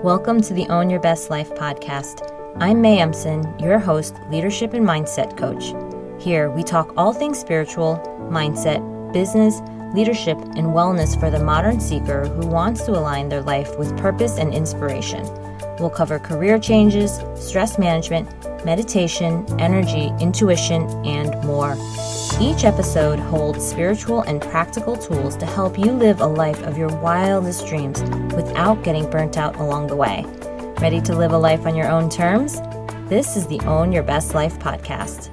Welcome to the Own Your Best Life podcast. I'm May Emson, your host, leadership and mindset coach. Here, we talk all things spiritual, mindset, business, leadership, and wellness for the modern seeker who wants to align their life with purpose and inspiration. We'll cover career changes, stress management, meditation, energy, intuition, and more. Each episode holds spiritual and practical tools to help you live a life of your wildest dreams without getting burnt out along the way. Ready to live a life on your own terms? This is the Own Your Best Life podcast.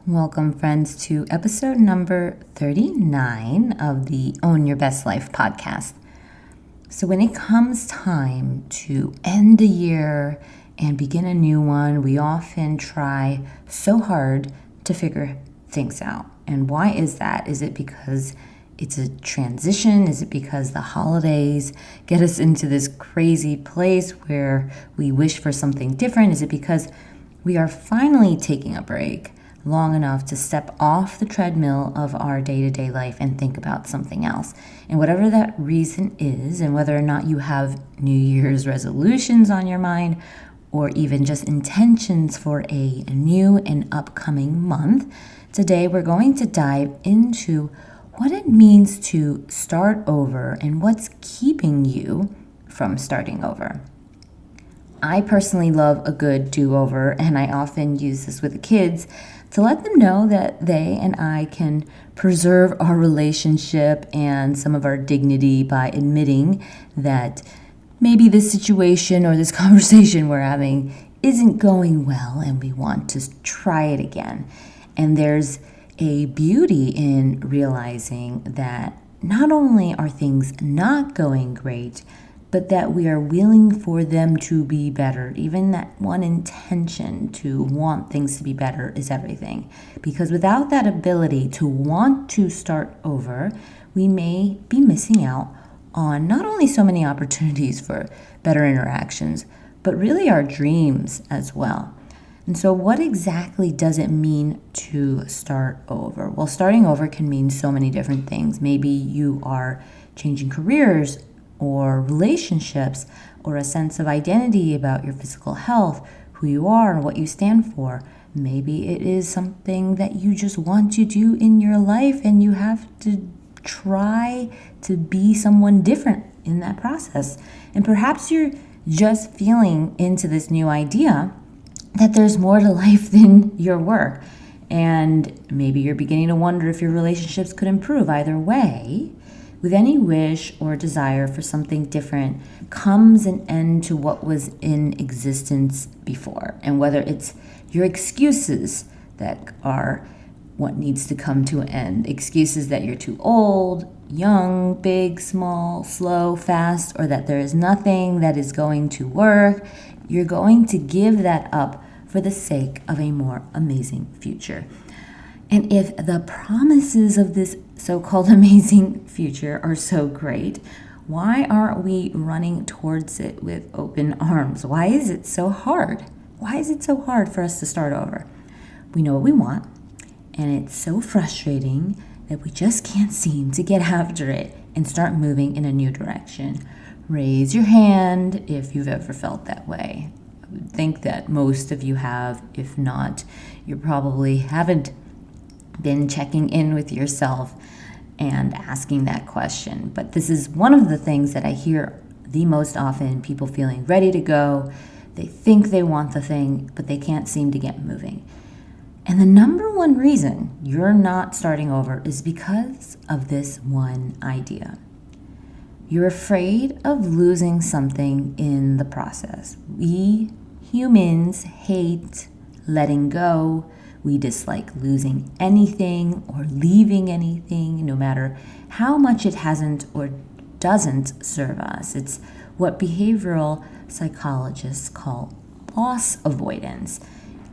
Welcome, friends, to episode number 39 of the Own Your Best Life podcast. So when it comes time to end the year and begin a new one, we often try so hard to figure things out. And why is that? Is it because it's a transition? Is it because the holidays get us into this crazy place where we wish for something different? Is it because we are finally taking a break long enough to step off the treadmill of our day-to-day life and think about something else? And whatever that reason is, and whether or not you have New Year's resolutions on your mind, or even just intentions for a new and upcoming month, today we're going to dive into what it means to start over and what's keeping you from starting over. I personally love a good do-over, and I often use this with the kids to let them know that they and I can preserve our relationship and some of our dignity by admitting that maybe this situation or this conversation we're having isn't going well and we want to try it again. And there's a beauty in realizing that not only are things not going great, but that we are willing for them to be better. Even that one intention to want things to be better is everything. Because without that ability to want to start over, we may be missing out on not only so many opportunities for better interactions, but really our dreams as well. And so what exactly does it mean to start over? Well, starting over can mean so many different things. Maybe you are changing careers or relationships or a sense of identity about your physical health, who you are and what you stand for. Maybe it is something that you just want to do in your life and you have to try to be someone different in that process. And perhaps you're just feeling into this new idea that there's more to life than your work. And maybe you're beginning to wonder if your relationships could improve. Either way, with any wish or desire for something different comes an end to what was in existence before. And whether it's your excuses that are what needs to come to an end, excuses that you're too old, young, big, small, slow, fast, or that there is nothing that is going to work, you're going to give that up for the sake of a more amazing future. And if the promises of this so-called amazing future are so great, why aren't we running towards it with open arms? Why is it so hard? Why is it so hard for us to start over? We know what we want, and it's so frustrating that we just can't seem to get after it and start moving in a new direction. Raise your hand if you've ever felt that way. I would think that most of you have. If not, you probably haven't been checking in with yourself and asking that question. But this is one of the things that I hear the most often, people feeling ready to go. They think they want the thing, but they can't seem to get moving. And the number one reason you're not starting over is because of this one idea. You're afraid of losing something in the process. We humans hate letting go. We dislike losing anything or leaving anything, no matter how much it hasn't or doesn't serve us. It's what behavioral psychologists call loss avoidance.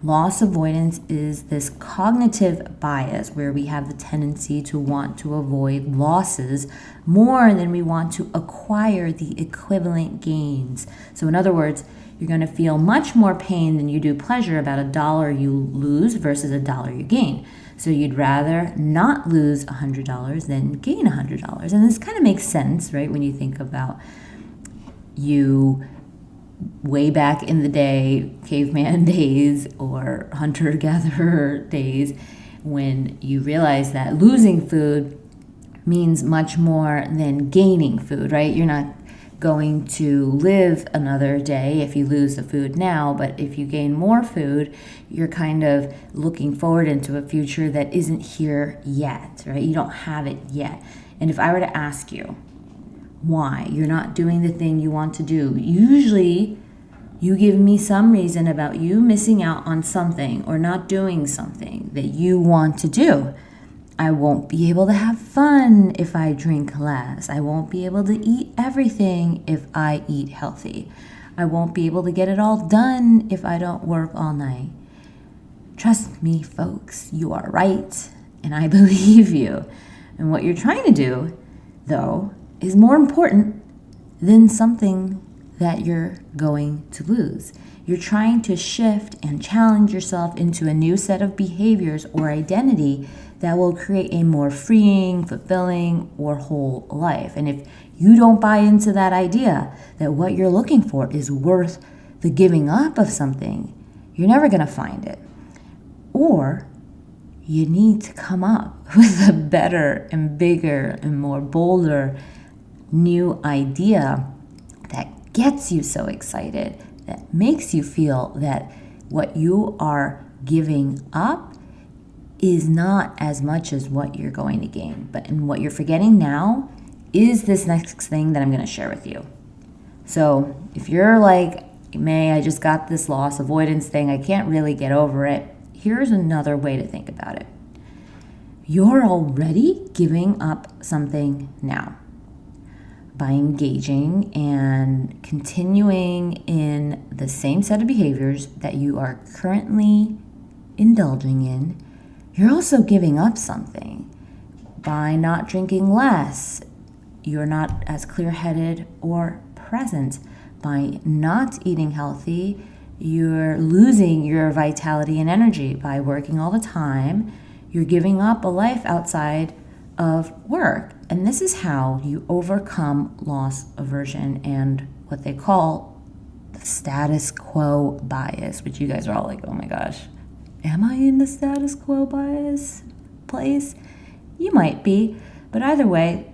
Loss avoidance is this cognitive bias where we have the tendency to want to avoid losses more than we want to acquire the equivalent gains. So in other words, you're going to feel much more pain than you do pleasure about $1 you lose versus $1 you gain. So you'd rather not lose $100 than gain $100. And this kind of makes sense, right? When you think about you way back in the day, caveman days or hunter-gatherer days, when you realize that losing food means much more than gaining food, right? You're not going to live another day if you lose the food now, but if you gain more food, you're kind of looking forward into a future that isn't here yet, right? You don't have it yet. And if I were to ask you why you're not doing the thing you want to do, usually you give me some reason about you missing out on something or not doing something that you want to do. I won't be able to have fun if I drink less. I won't be able to eat everything if I eat healthy. I won't be able to get it all done if I don't work all night. Trust me, folks, you are right, and I believe you. And what you're trying to do, though, is more important than something that you're going to lose. You're trying to shift and challenge yourself into a new set of behaviors or identity that will create a more freeing, fulfilling, or whole life. And if you don't buy into that idea that what you're looking for is worth the giving up of something, you're never going to find it. Or you need to come up with a better and bigger and more bolder new idea that gets you so excited, that makes you feel that what you are giving up is not as much as what you're going to gain. And what you're forgetting now is this next thing that I'm going to share with you. So if you're like, May, I just got this loss avoidance thing, I can't really get over it, here's another way to think about it. You're already giving up something now by engaging and continuing in the same set of behaviors that you are currently indulging in. You're also giving up something by not drinking less. You're not as clear-headed or present. By not eating healthy, you're losing your vitality and energy. By working all the time, you're giving up a life outside of work. And this is how you overcome loss aversion and what they call the status quo bias, which you guys are all like, oh my gosh, am I in the status quo bias place? You might be, but either way,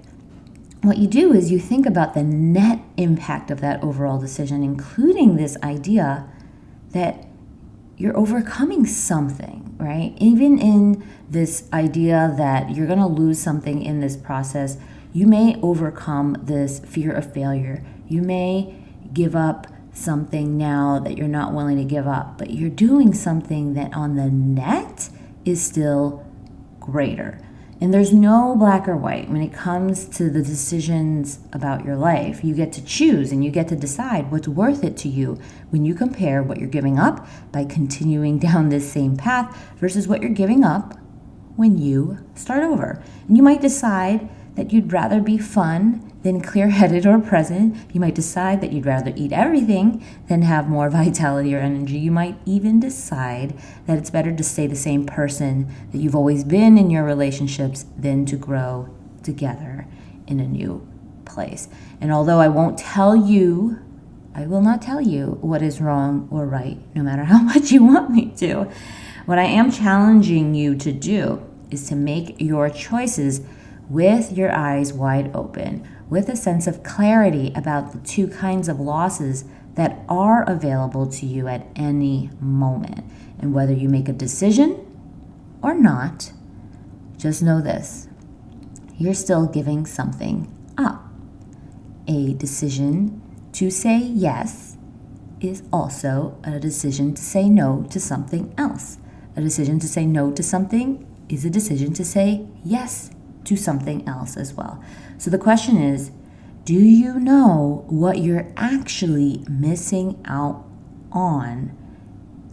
what you do is you think about the net impact of that overall decision, including this idea that you're overcoming something, right? Even in this idea that you're going to lose something in this process, you may overcome this fear of failure. You may give up something now that you're not willing to give up, but you're doing something that on the net is still greater. And there's no black or white when it comes to the decisions about your life. You get to choose and you get to decide what's worth it to you when you compare what you're giving up by continuing down this same path versus what you're giving up when you start over. And you might decide that you'd rather be fun than clear-headed or present. You might decide that you'd rather eat everything than have more vitality or energy. You might even decide that it's better to stay the same person that you've always been in your relationships than to grow together in a new place. And although I will not tell you what is wrong or right, no matter how much you want me to, what I am challenging you to do is to make your choices with your eyes wide open, with a sense of clarity about the two kinds of losses that are available to you at any moment. And whether you make a decision or not, just know this: you're still giving something up. A decision to say yes is also a decision to say no to something else. A decision to say no to something is a decision to say yes to something else as well. So the question is, do you know what you're actually missing out on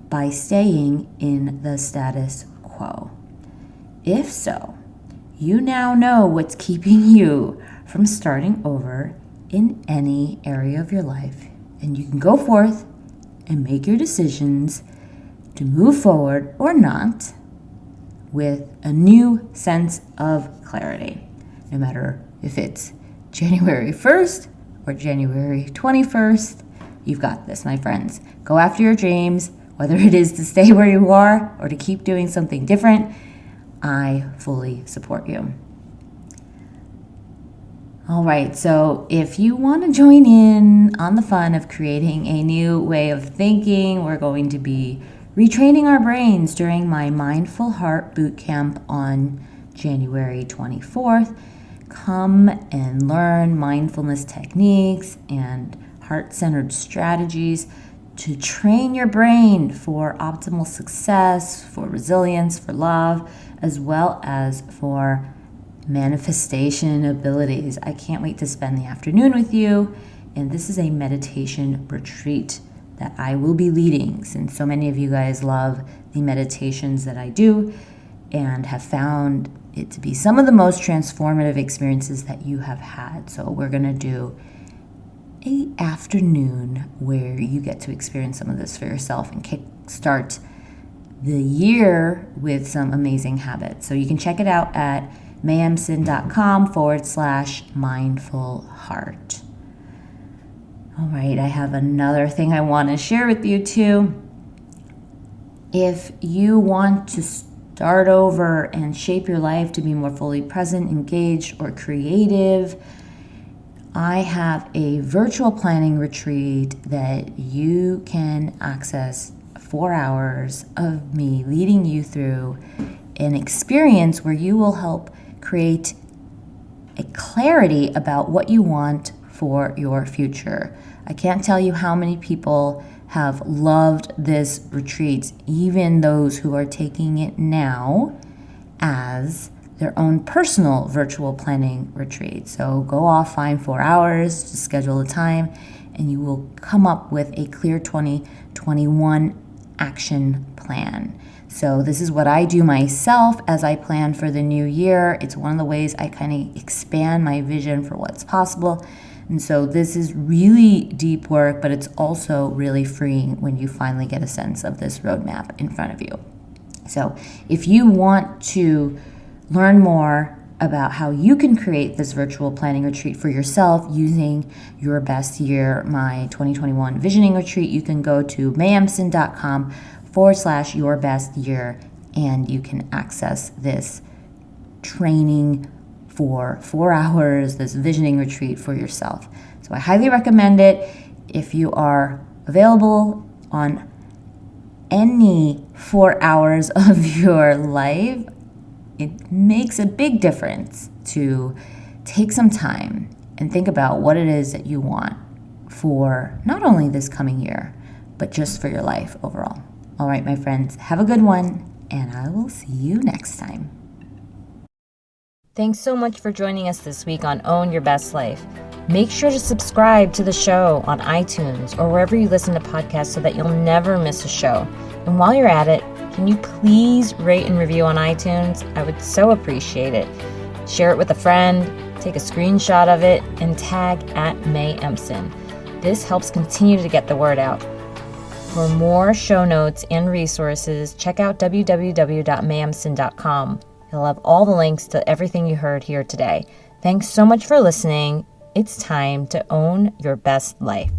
by staying in the status quo? If so, you now know what's keeping you from starting over in any area of your life, and you can go forth and make your decisions to move forward or not with a new sense of clarity. No matter if it's January 1st or January 21st, you've got this, my friends. Go after your dreams, whether it is to stay where you are or to keep doing something different. I fully support you. All right, so if you want to join in on the fun of creating a new way of thinking, we're going to be retraining our brains during my Mindful Heart Bootcamp on January 24th. Come and learn mindfulness techniques and heart-centered strategies to train your brain for optimal success, for resilience, for love, as well as for manifestation abilities. I can't wait to spend the afternoon with you. And this is a meditation retreat that I will be leading, since so many of you guys love the meditations that I do and have found it to be some of the most transformative experiences that you have had. So we're going to do an afternoon where you get to experience some of this for yourself and kickstart the year with some amazing habits. So you can check it out at mayemson.com/mindful heart. All right, I have another thing I want to share with you too. If you want to start over and shape your life to be more fully present, engaged, or creative, I have a virtual planning retreat that you can access 4 hours of me leading you through an experience where you will help create a clarity about what you want for your future. I can't tell you how many people have loved this retreat, even those who are taking it now as their own personal virtual planning retreat. So go off, find 4 hours to schedule a time, and you will come up with a clear 2021 action plan. So this is what I do myself as I plan for the new year. It's one of the ways I kind of expand my vision for what's possible. And so this is really deep work, but it's also really freeing when you finally get a sense of this roadmap in front of you. So if you want to learn more about how you can create this virtual planning retreat for yourself using Your Best Year, my 2021 visioning retreat, you can go to mayemson.com/yourbestyear, and you can access this training for 4 hours, this visioning retreat for yourself. So I highly recommend it. If you are available on any 4 hours of your life, it makes a big difference to take some time and think about what it is that you want for not only this coming year, but just for your life overall. All right, my friends, have a good one, and I will see you next time. Thanks so much for joining us this week on Own Your Best Life. Make sure to subscribe to the show on iTunes or wherever you listen to podcasts so that you'll never miss a show. And while you're at it, can you please rate and review on iTunes? I would so appreciate it. Share it with a friend, take a screenshot of it, and tag @MayEmson. This helps continue to get the word out. For more show notes and resources, check out www.mayemson.com. You'll have all the links to everything you heard here today. Thanks so much for listening. It's time to own your best life.